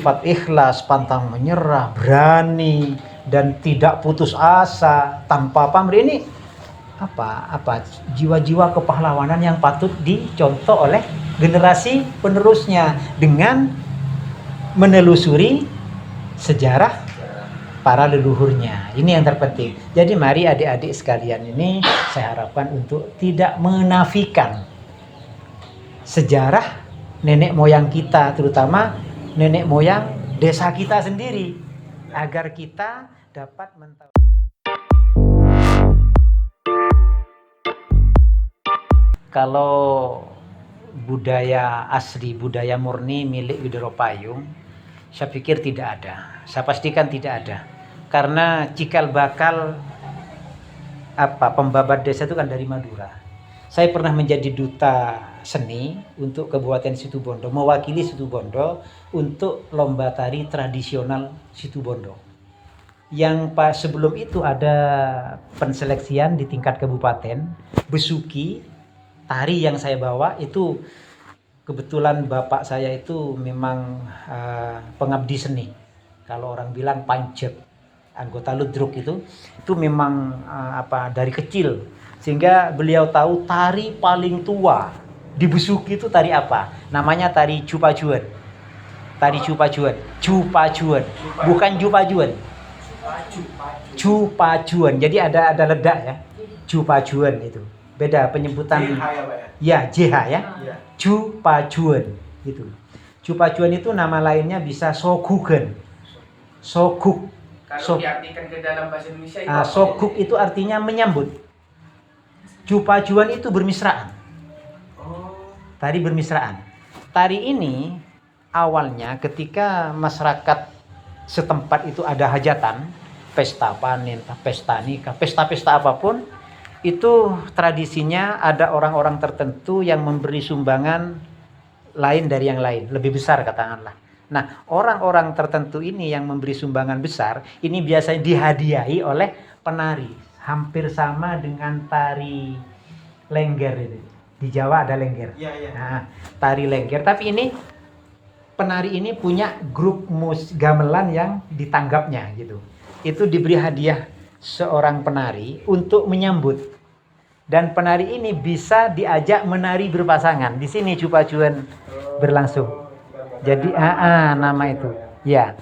sifat ikhlas, pantang menyerah, berani, dan tidak putus asa tanpa pamrih. Ini apa jiwa-jiwa kepahlawanan yang patut dicontoh oleh generasi penerusnya dengan menelusuri sejarah para leluhurnya. Ini yang terpenting. Jadi mari adik-adik sekalian ini saya harapkan untuk tidak menafikan sejarah nenek moyang kita, terutama nenek moyang desa kita sendiri, agar kita dapat mentahu. Kalau budaya asli, budaya murni milik Widoro Payung, saya pikir tidak ada. Saya pastikan tidak ada. Karena cikal bakal pembabat desa itu kan dari Madura. Saya pernah menjadi duta seni untuk Kabupaten Situbondo, mewakili Situbondo untuk lomba tari tradisional Situbondo. Yang sebelum itu ada penseleksian di tingkat kabupaten, Besuki. Tari yang saya bawa itu kebetulan bapak saya itu memang pengabdi seni. Kalau orang bilang pancet, anggota ludruk itu memang dari kecil, sehingga beliau tahu tari paling tua di Besuki itu tari apa? Namanya tari Cupajuan. Tari Cupajuan, Cupajuan, bukan Jupajuan. Cupajuan. Jadi ada ledak ya. Cupajuan itu. Beda penyebutan. Ya, JH ya. Cupajuan itu. Cupajuan itu nama lainnya bisa Sogugen. Soguk. Kalau diartikan ke dalam bahasa Indonesia itu Soguk itu artinya menyambut. Cupajuan itu bermisraan. Tari bermisraan. Tari ini awalnya ketika masyarakat setempat itu ada hajatan, pesta panen, pesta nikah, pesta-pesta apapun, itu tradisinya ada orang-orang tertentu yang memberi sumbangan lain dari yang lain, lebih besar katakanlah. Nah, orang-orang tertentu ini yang memberi sumbangan besar, ini biasanya dihadiahi oleh penari. Hampir sama dengan tari lengger itu. Di Jawa ada lengger. Nah, tari lengger. Tapi ini penari ini punya grup gamelan yang ditanggapnya gitu. Itu diberi hadiah seorang penari untuk menyambut. Dan penari ini bisa diajak menari berpasangan. Di sini Cupajuan berlangsung. Jadi nama itu. Ya.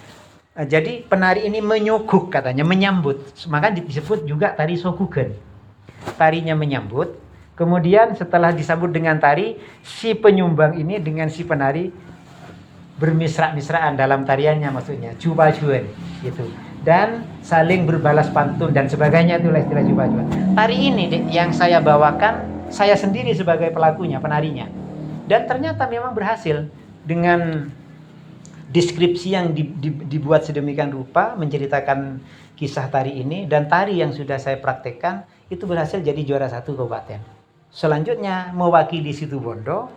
Jadi penari ini menyoguk katanya, menyambut. Maka disebut juga tari Sogugen. Tarinya menyambut. Kemudian setelah disambut dengan tari, si penyumbang ini dengan si penari bermisra-misraan dalam tariannya, maksudnya Cupajuan gitu. Dan saling berbalas pantun dan sebagainya, itulah istilah Cupajuan. Tari ini yang saya bawakan, saya sendiri sebagai pelakunya, penarinya. Dan ternyata memang berhasil dengan deskripsi yang dibuat sedemikian rupa menceritakan kisah tari ini, dan tari yang sudah saya praktekkan itu berhasil jadi juara 1 kabupaten. Selanjutnya mewakili Situbondo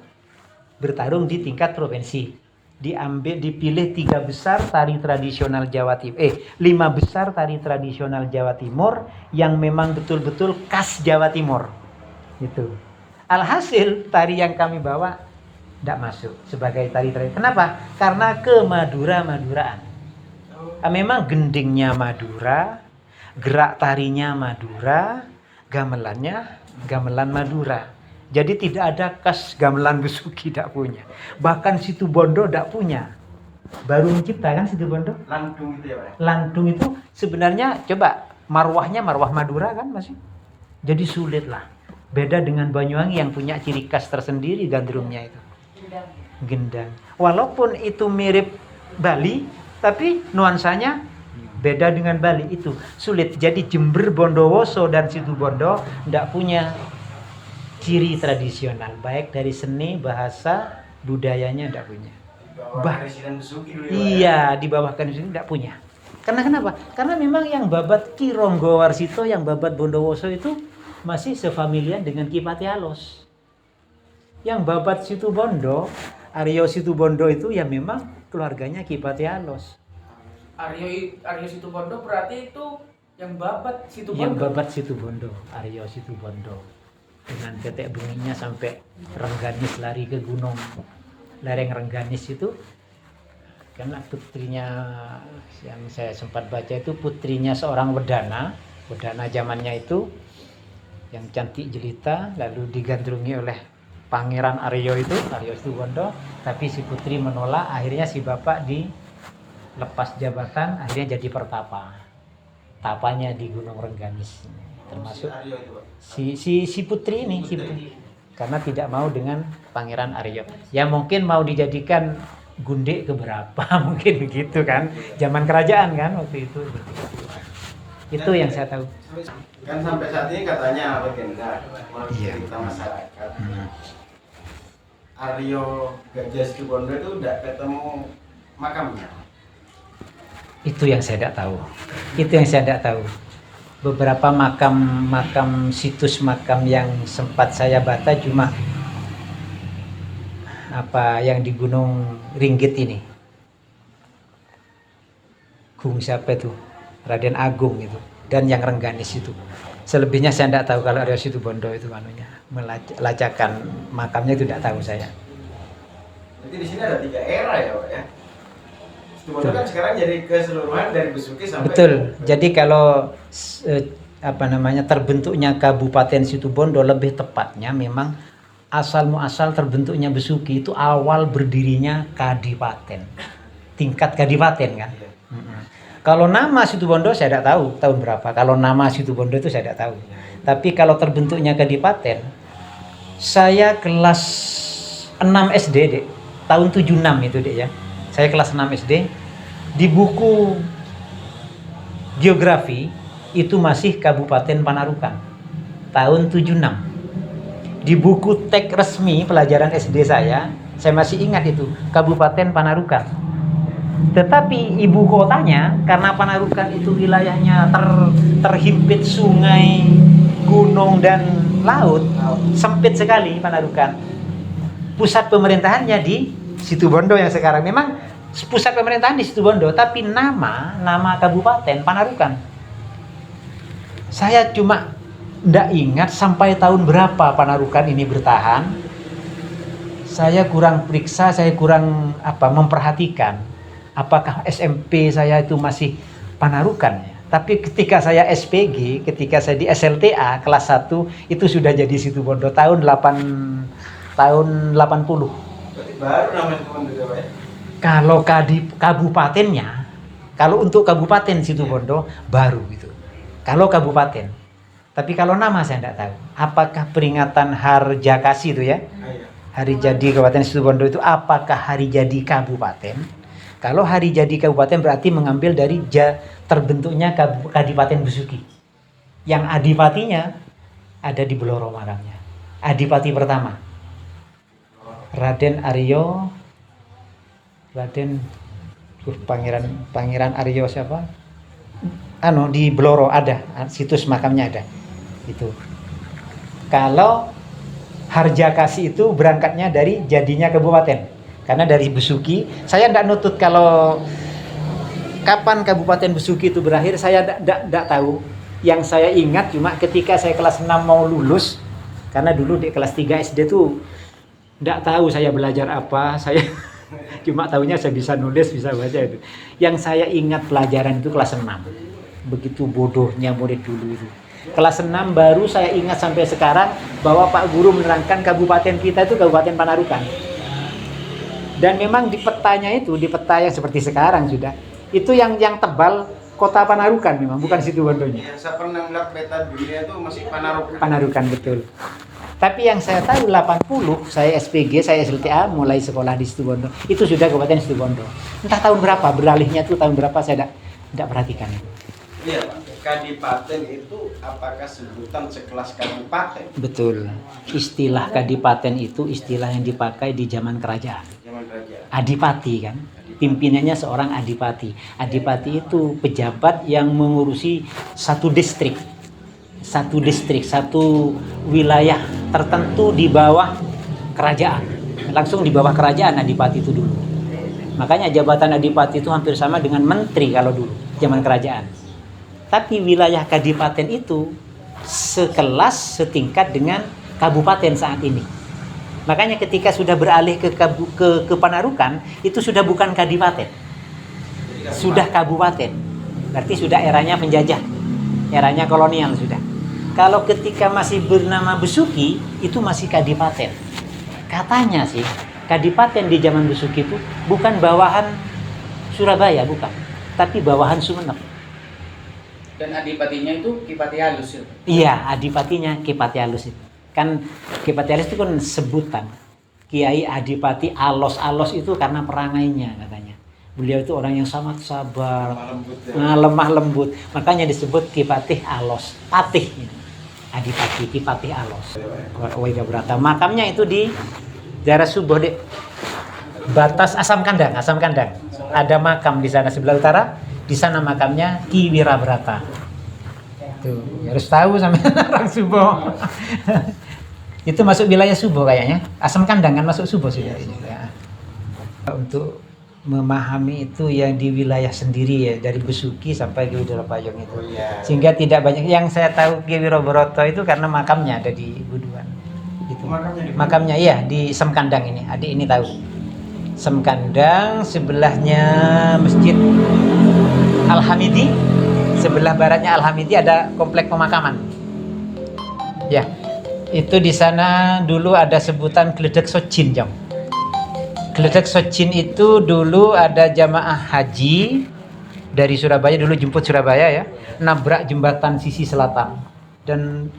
bertarung di tingkat provinsi. Dipilih 3 besar tari tradisional Jawa Timur, 5 besar tari tradisional Jawa Timur yang memang betul-betul khas Jawa Timur. Gitu. Alhasil tari yang kami bawa tidak masuk sebagai tari tradisional. Kenapa? Karena Maduraan. Memang gendingnya Madura, gerak tarinya Madura, gamelan Madura. Jadi tidak ada khas gamelan Besuki, tidak punya. Bahkan Situbondo tidak punya. Baru menciptakan Situbondo. Lantung itu ya Pak? Lantung itu sebenarnya coba marwahnya marwah Madura kan masih. Jadi sulit lah. Beda dengan Banyuwangi yang punya ciri khas tersendiri gandrungnya itu. Gendang. Walaupun itu mirip Bali, tapi nuansanya beda dengan Bali, itu sulit. Jadi Jember, Bondowoso dan Situbondo tidak punya ciri tradisional, baik dari seni, bahasa, budayanya tidak punya. Iya, di bawah Kanisuki tidak punya. Karena kenapa? Karena memang yang babat Ki Ronggowarsito, yang babat Bondowoso itu masih sefamiliar dengan Ki Pati Alos. Yang babat Situbondo, Aryo Situbondo itu ya memang keluarganya Ki Pati Alos. Aryo Situbondo berarti itu yang babat Situbondo. Yang babat Situbondo, Aryo Situbondo. Dengan tetek bunginya sampai Rengganis lari ke gunung lereng Rengganis itu Karena putrinya yang saya sempat baca itu putrinya seorang wedana zamannya itu yang cantik jelita, lalu digandrungi oleh Pangeran Aryo Situbondo, tapi si putri menolak, akhirnya si bapak dilepas jabatan, akhirnya jadi pertapa. Tapanya di Gunung Rengganis, termasuk si putri ini, karena tidak mau dengan Pangeran Aryo. Ya mungkin mau dijadikan gundik keberapa, mungkin begitu kan, zaman kerajaan kan waktu itu. Itu yang saya tahu. Kan sampai saat ini katanya legenda menurut Iya. cerita masyarakat. Aryo Gajah Situbondo itu udah ketemu makamnya. Itu yang saya tidak tahu. Beberapa makam situs makam yang sempat saya baca cuma apa yang di Gunung Ringgit ini. Gung siapa itu? Raden Agung itu, dan yang Rengganis itu. Selebihnya saya tidak tahu. Kalau Aryo Situbondo itu melacakan makamnya itu tidak tahu saya. Jadi di sini ada 3 era ya, Pak ya. Situbondo kan sekarang jadi keseluruhan dari Besuki sampai. Betul. Jadi kalau terbentuknya Kabupaten Situbondo, lebih tepatnya memang asal muasal terbentuknya Besuki itu awal berdirinya kadipaten. Tingkat kadipaten kan. Kalau nama Situbondo saya tidak tahu tahun berapa. Kalau nama Situbondo itu saya tidak tahu. Tapi kalau terbentuknya kadipaten, saya kelas 6 SD, Dek. Tahun 76 itu, Dek ya. Saya kelas 6 SD. Di buku geografi itu masih Kabupaten Panarukan. Tahun 76. Di buku teks resmi pelajaran SD saya masih ingat itu Kabupaten Panarukan. Tetapi ibu kotanya, karena Panarukan itu wilayahnya terhimpit sungai, gunung dan laut, sempit sekali Panarukan. Pusat pemerintahannya di Situbondo yang sekarang. Memang pusat pemerintahan di Situbondo, tapi nama kabupaten Panarukan. Saya cuma tidak ingat sampai tahun berapa Panarukan ini bertahan. Saya kurang periksa, saya kurang memperhatikan. Apakah SMP saya itu masih Panarukan ya? Tapi ketika saya SPG, ketika saya di SLTA kelas 1 itu sudah jadi Situbondo tahun 80. Berarti baru nama Situbondo ya, Pak ya? Kalau kabupatennya, kalau untuk Kabupaten Situbondo baru itu. Kalau kabupaten. Tapi kalau nama saya tidak tahu. Apakah peringatan Harjakasi itu ya? Hari jadi Kabupaten Situbondo itu apakah hari jadi kabupaten? Kalau hari jadi kabupaten berarti mengambil dari terbentuknya Kadipaten Besuki. Yang adipatinya ada di Bloro makamnya. Adipati pertama. Raden Aryo. Pangeran Aryo siapa? Di Bloro ada, situs makamnya ada. Itu. Kalau Harjakasi itu berangkatnya dari jadinya kabupaten. Karena dari Besuki, saya tidak nutut kalau kapan Kabupaten Besuki itu berakhir, saya tidak tahu. Yang saya ingat cuma ketika saya kelas 6 mau lulus, karena dulu di kelas 3 SD tuh tidak tahu saya belajar apa, saya cuma tahunya saya bisa nulis, bisa baca itu. Yang saya ingat pelajaran itu kelas 6. Begitu bodohnya murid dulu itu. Kelas 6 baru saya ingat sampai sekarang bahwa Pak Guru menerangkan kabupaten kita itu Kabupaten Panarukan. Dan memang di petanya itu, di peta yang seperti sekarang sudah, itu yang tebal kota Panarukan memang, bukan Situbondonya. Yang saya pernah melihat peta dunia itu masih Panarukan. Panarukan, betul. Tapi yang saya tahu 80, saya SPG, saya SLTA, mulai sekolah di Situbondo, itu sudah Kabupaten Situbondo. Entah tahun berapa, beralihnya itu tahun berapa saya tidak perhatikan. Iya Pak, kadipaten itu apakah sebutan sekelas kabupaten? Betul. Istilah kadipaten itu istilah yang dipakai di zaman kerajaan. Zaman kerajaan. Adipati kan, pimpinannya seorang adipati. Adipati itu pejabat yang mengurusi satu distrik, satu wilayah tertentu di bawah kerajaan. Langsung di bawah kerajaan adipati itu dulu. Makanya jabatan adipati itu hampir sama dengan menteri kalau dulu, zaman kerajaan. Tapi wilayah kadipaten itu sekelas, setingkat dengan kabupaten saat ini. Makanya ketika sudah beralih ke Panarukan, itu sudah bukan kadipaten. sudah kabupaten. Berarti sudah eranya penjajah, eranya kolonial sudah. Kalau ketika masih bernama Besuki, itu masih kadipaten. Katanya sih, kadipaten di zaman Besuki itu bukan bawahan Surabaya, bukan, tapi bawahan Sumenep. Dan adipatinya itu Kipati Halus ya? Iya, adipatinya Kipati Halus itu. Kan Kipati Halus itu kan sebutan. Kiai Adipati Alos itu karena perangainya katanya. Beliau itu orang yang sangat sabar, lemah lembut. Makanya disebut Kipati Alos, patih. Adipati Kipati Alos. Waiga Brata. Makamnya itu di daerah Suboh, Dek. Batas Asam Kandang. Ada makam di sana sebelah utara. Di sana makamnya Ki Wirabrata. Tuh, harus tahu sama orang Suboh. Itu masuk wilayah Suboh kayaknya. Asam Kandang kan masuk Suboh sudah. Ya. Untuk memahami itu yang di wilayah sendiri ya, dari Besuki sampai ke Widorapayong itu. Sehingga tidak banyak yang saya tahu Ki Wirabroto itu karena makamnya ada di Buduan. Itu. Makamnya iya di Semkandang ini. Adik ini tahu. Semkandang sebelahnya Masjid Al-Hamidi, sebelah baratnya Al-Hamidi ada komplek pemakaman. Ya. Itu di sana dulu ada sebutan Gledek Socin, Jong. Gledek Socin itu dulu ada jamaah haji dari Surabaya, dulu jemput Surabaya ya, nabrak jembatan sisi selatan dan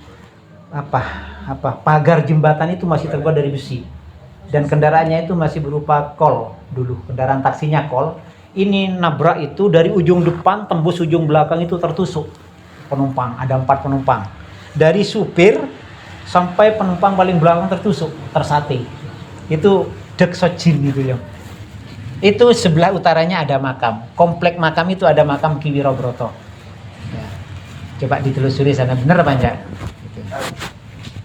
pagar jembatan itu masih terbuat dari besi dan kendaraannya itu masih berupa kol dulu, kendaraan taksinya kol. Ini nabrak itu dari ujung depan tembus ujung belakang itu tertusuk penumpang, ada 4 penumpang dari supir sampai penumpang paling belakang tertusuk, tersate. Itu Dek Socin gitu ya. Itu sebelah utaranya ada makam. Komplek makam itu ada makam Ki Wirabroto. Ya. Coba ditelusuri sana benar apa enggak? Gitu.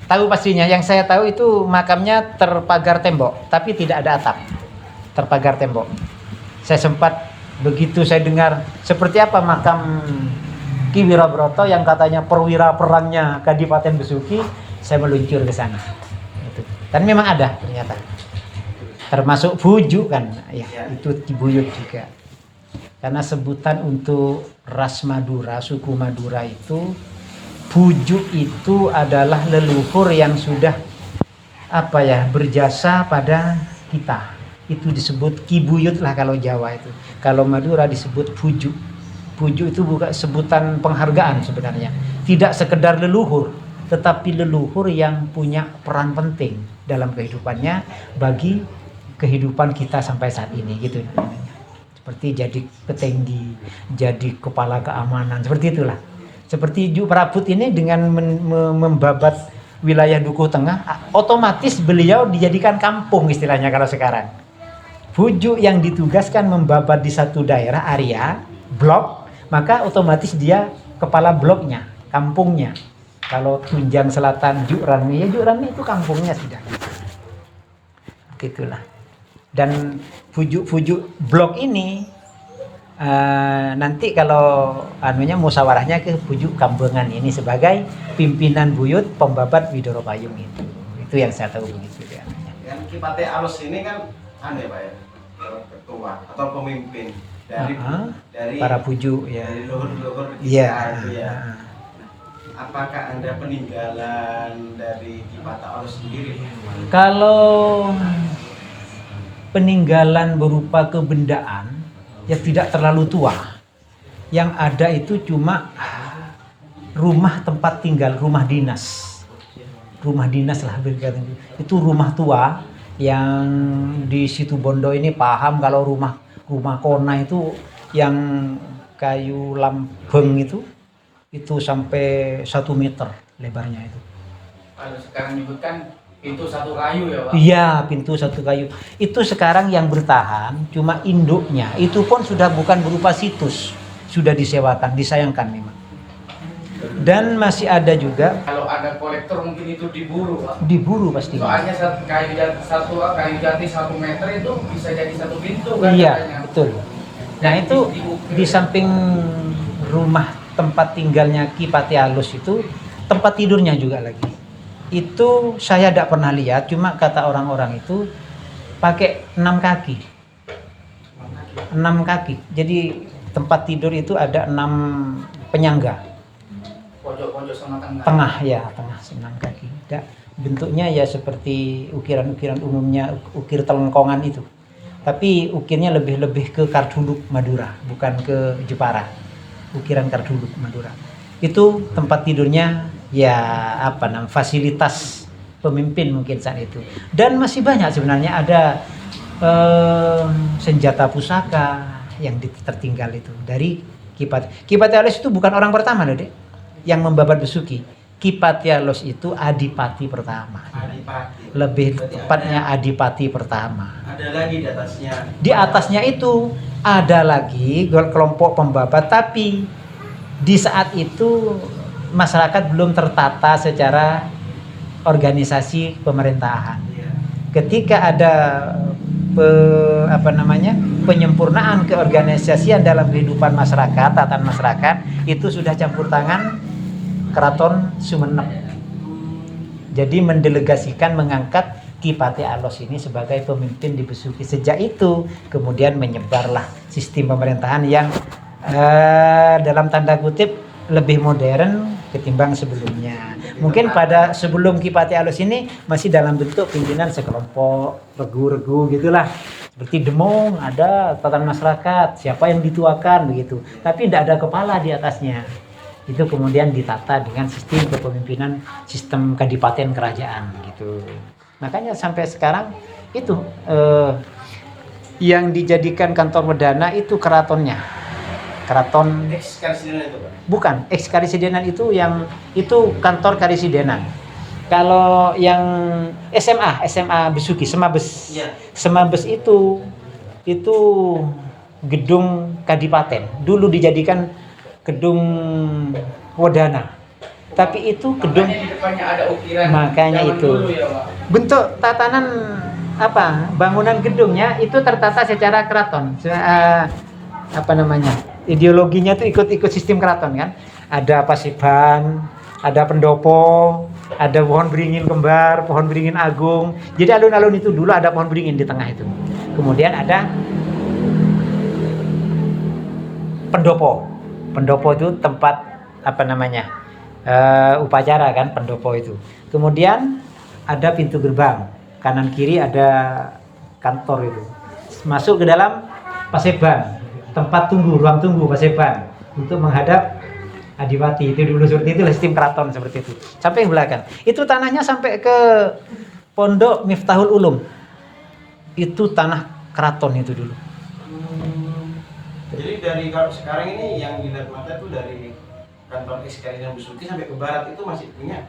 Tahu pastinya. Yang saya tahu itu makamnya terpagar tembok, tapi tidak ada atap. Terpagar tembok. Saya sempat begitu saya dengar seperti apa makam Ki Wirabroto yang katanya perwira perangnya Kadipaten Besuki, saya meluncur ke sana. Itu. Dan memang ada ternyata. Termasuk Bujuk kan, ya, itu Cibuyut juga. Karena sebutan untuk ras Madura, suku Madura itu, Bujuk itu adalah leluhur yang sudah berjasa pada kita. Itu disebut Kibuyut lah kalau Jawa itu. Kalau Madura disebut Bujuk. Bujuk itu bukan sebutan penghargaan sebenarnya. Tidak sekedar leluhur, tetapi leluhur yang punya peran penting dalam kehidupannya bagi kehidupan kita sampai saat ini gitu namanya. Seperti jadi petinggi, jadi kepala keamanan, seperti itulah. Seperti Juk Prabut ini dengan membabat wilayah Dukuh Tengah, otomatis beliau dijadikan kampung istilahnya kalau sekarang. Bujuk yang ditugaskan membabat di satu daerah area, blok, maka otomatis dia kepala bloknya, kampungnya. Kalau Tunjang Selatan Juk Ranmi, ya Juk Ranmi itu kampungnya sudah. Gitulah. Dan Bujuk blok ini nanti kalau musyawarahnya ke Bujuk Kambengan ini sebagai pimpinan buyut pembabat Widorapayong itu yang saya tahu begitu ya. Yang Kipati Alus ini kan aneh Pak ya, ketua atau pemimpin dari para Bujuk ya. Dari leluhur kita ya. Itu ya. Apakah ada peninggalan dari Kipati Alus sendiri? Kalau peninggalan berupa kebendaan ya tidak terlalu tua. Yang ada itu cuma rumah tempat tinggal, rumah dinas. Rumah dinas lah itu rumah tua yang di Situbondo ini paham kalau rumah kona itu yang kayu lambeng itu sampai 1 meter lebarnya itu. Kalau sekarang menyebutkan pintu 1 kayu ya Pak? Iya, pintu 1 kayu. Itu sekarang yang bertahan cuma induknya. Itu pun sudah bukan berupa situs. Sudah disewakan, disayangkan memang. Dan masih ada juga. Kalau ada kolektor mungkin itu diburu Pak? Diburu pasti. Soalnya kayu jati 1 meter itu bisa jadi 1 pintu kan? Iya, katanya. betul. Nah itu di samping rumah tempat tinggalnya Kipati Alus itu tempat tidurnya juga lagi. Itu saya tidak pernah lihat, cuma kata orang-orang itu pakai 6 kaki. 6 kaki. Jadi tempat tidur itu ada 6 penyangga. Pojok-pojok sama tengah. Tengah ya, tengah 6 kaki. Bentuknya ya seperti ukiran-ukiran umumnya, ukir telengkongan itu. Tapi ukirnya lebih ke Karduluk Madura, bukan ke Jepara. Ukiran Karduluk Madura. Itu tempat tidurnya ya fasilitas pemimpin mungkin saat itu. Dan masih banyak sebenarnya ada senjata pusaka yang tertinggal itu dari Kipati Alos itu bukan orang pertama loh, Dek, yang membabat Besuki. Kipati Alos itu adipati pertama. Adipati. Lebih Berarti tepatnya adipati pertama. Ada lagi di atasnya. Di atasnya itu ada lagi kelompok pembabat, tapi di saat itu masyarakat belum tertata secara organisasi pemerintahan. Iya. Ketika ada penyempurnaan keorganisasian dalam kehidupan masyarakat, tatanan masyarakat, itu sudah campur tangan Keraton Sumenep. Jadi mendelegasikan mengangkat Kipati Alos ini sebagai pemimpin di Besuki. Sejak itu kemudian menyebarlah sistem pemerintahan yang dalam tanda kutip lebih modern ketimbang sebelumnya. Mungkin pada sebelum Kipati Alos ini masih dalam bentuk pimpinan sekelompok regu-regu gitulah. Seperti demong, ada tatanan masyarakat, siapa yang dituakan begitu. Tapi tidak ada kepala di atasnya. Itu kemudian ditata dengan sistem kepemimpinan, sistem kadipaten kerajaan gitu. Makanya sampai sekarang itu yang dijadikan kantor Wedana itu keratonnya. Keraton Ex-Karisidenan itu, Pak? bukan, ex-karisidenan itu yang itu kantor karisidenan. Kalau yang SMA Besuki, Semabes. Iya. Semabes itu gedung kadipaten. Dulu dijadikan gedung Wedana. Tapi itu gedung Makanya di depannya ada ukiran. Makanya zaman itu. dulu ya, Pak. bentuk tatanan bangunan gedungnya itu tertata secara keraton. Ideologinya itu ikut sistem keraton kan. Ada Pasiban, ada pendopo, ada pohon beringin kembar, pohon beringin agung. Jadi alun-alun itu dulu ada pohon beringin di tengah itu. Kemudian ada pendopo. Pendopo itu tempat upacara kan, pendopo itu. Kemudian ada pintu gerbang, kanan kiri ada kantor itu. Masuk ke dalam Paseban, tempat tunggu, ruang tunggu Paseban untuk menghadap Adipati. Itu dulu seperti itu, sistem keraton seperti itu. Sampai yang belakang. Itu tanahnya sampai ke Pondok Miftahul Ulum. Itu tanah keraton itu dulu. Jadi dari kalau sekarang ini yang dilihat mata itu dari kantor ex-Karisidenan Besuki sampai ke barat itu masih punya?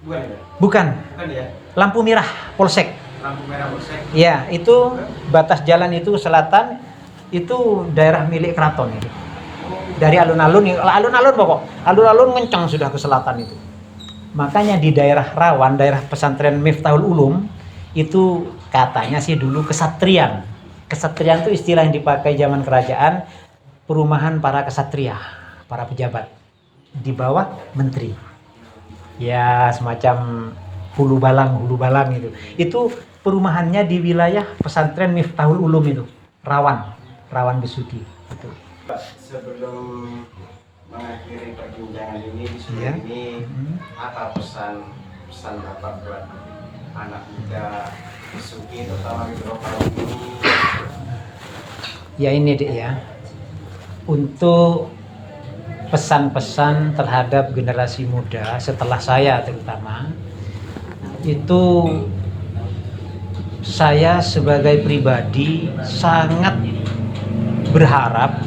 Bukan ya? Bukan, Bukan ya? lampu merah Polsek. Lampu merah Polsek. Ya, itu batas jalan itu selatan, itu daerah milik keraton itu. Dari alun-alun pokok. Alun-alun ngencang sudah ke selatan itu. Makanya di daerah rawan, daerah pesantren Miftahul Ulum, itu katanya sih dulu kesatrian. Kesatrian itu istilah yang dipakai zaman kerajaan, perumahan para kesatria, para pejabat. Di bawah menteri. Ya, semacam hulu balang itu. Itu perumahannya di wilayah pesantren Miftahul Ulum itu, rawan Besuki itu. Pak, sebelum mengakhiri perbincangan ini di sore Iya. ini, apa pesan Bapak buat anak muda Besuki terutama di lokal ini? Ya ini Dek ya, untuk pesan-pesan terhadap generasi muda setelah saya terutama, itu saya sebagai pribadi sangat berharap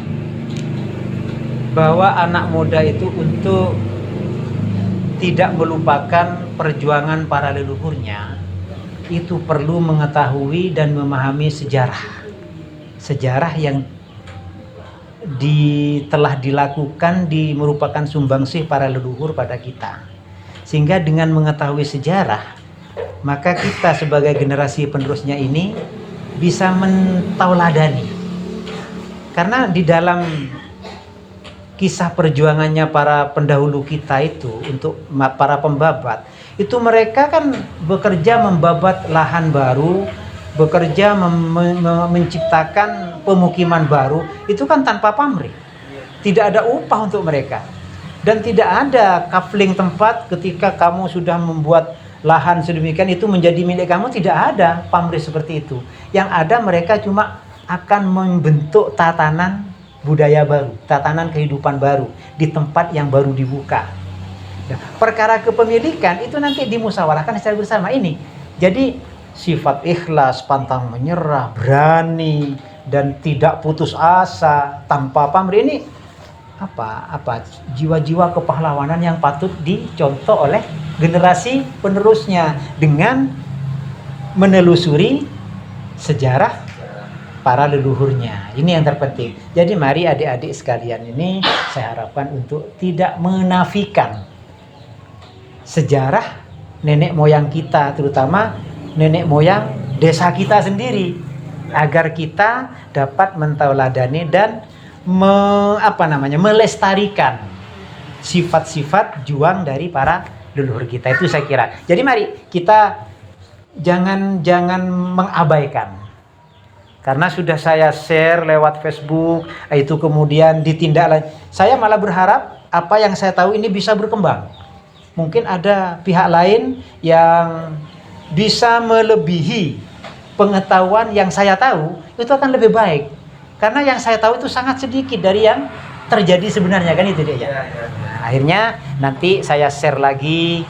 bahwa anak muda itu untuk tidak melupakan perjuangan para leluhurnya, itu perlu mengetahui dan memahami sejarah yang telah dilakukan, merupakan sumbangsih para leluhur pada kita. Sehingga dengan mengetahui sejarah, maka kita sebagai generasi penerusnya ini bisa mentauladani. Karena di dalam kisah perjuangannya para pendahulu kita itu, untuk para pembabat, itu mereka kan bekerja membabat lahan baru, bekerja menciptakan pemukiman baru itu kan tanpa pamrih. Tidak ada upah untuk mereka. Dan tidak ada coupling tempat ketika kamu sudah membuat lahan sedemikian itu menjadi milik kamu, tidak ada pamrih seperti itu. Yang ada mereka cuma akan membentuk tatanan budaya baru, tatanan kehidupan baru di tempat yang baru dibuka. Nah, perkara kepemilikan itu nanti dimusyawarahkan secara bersama ini. Jadi sifat ikhlas, pantang menyerah, berani dan tidak putus asa tanpa pamrih ini apa jiwa-jiwa kepahlawanan yang patut dicontoh oleh generasi penerusnya dengan menelusuri sejarah para leluhurnya. Ini yang terpenting. Jadi mari adik-adik sekalian ini saya harapkan untuk tidak menafikan sejarah nenek moyang kita, terutama nenek moyang desa kita sendiri, agar kita dapat mentauladani dan melestarikan sifat-sifat juang dari para leluhur kita. Itu saya kira. Jadi mari kita jangan mengabaikan. Karena sudah saya share lewat Facebook, itu kemudian ditindaklanjuti. Saya malah berharap apa yang saya tahu ini bisa berkembang. Mungkin ada pihak lain yang bisa melebihi pengetahuan yang saya tahu, itu akan lebih baik. Karena yang saya tahu itu sangat sedikit dari yang terjadi sebenarnya, kan itu dia ya. Akhirnya nanti saya share lagi,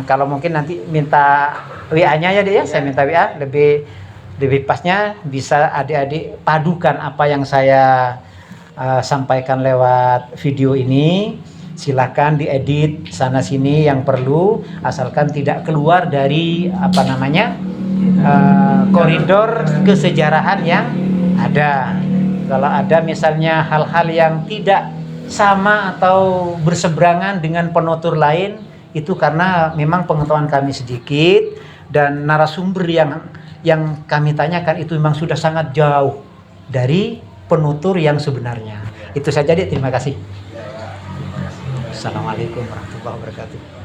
kalau mungkin nanti minta WA-nya ya dia, saya minta WA lebih pasnya bisa adik-adik padukan apa yang saya sampaikan lewat video ini. Silakan diedit sana sini yang perlu, asalkan tidak keluar dari koridor kesejarahan yang ada. Kalau ada misalnya hal-hal yang tidak sama atau berseberangan dengan penutur lain, itu karena memang pengetahuan kami sedikit dan narasumber yang kami tanyakan itu memang sudah sangat jauh dari penutur yang sebenarnya. Itu saja, Dik. Terima kasih. Assalamualaikum warahmatullahi wabarakatuh.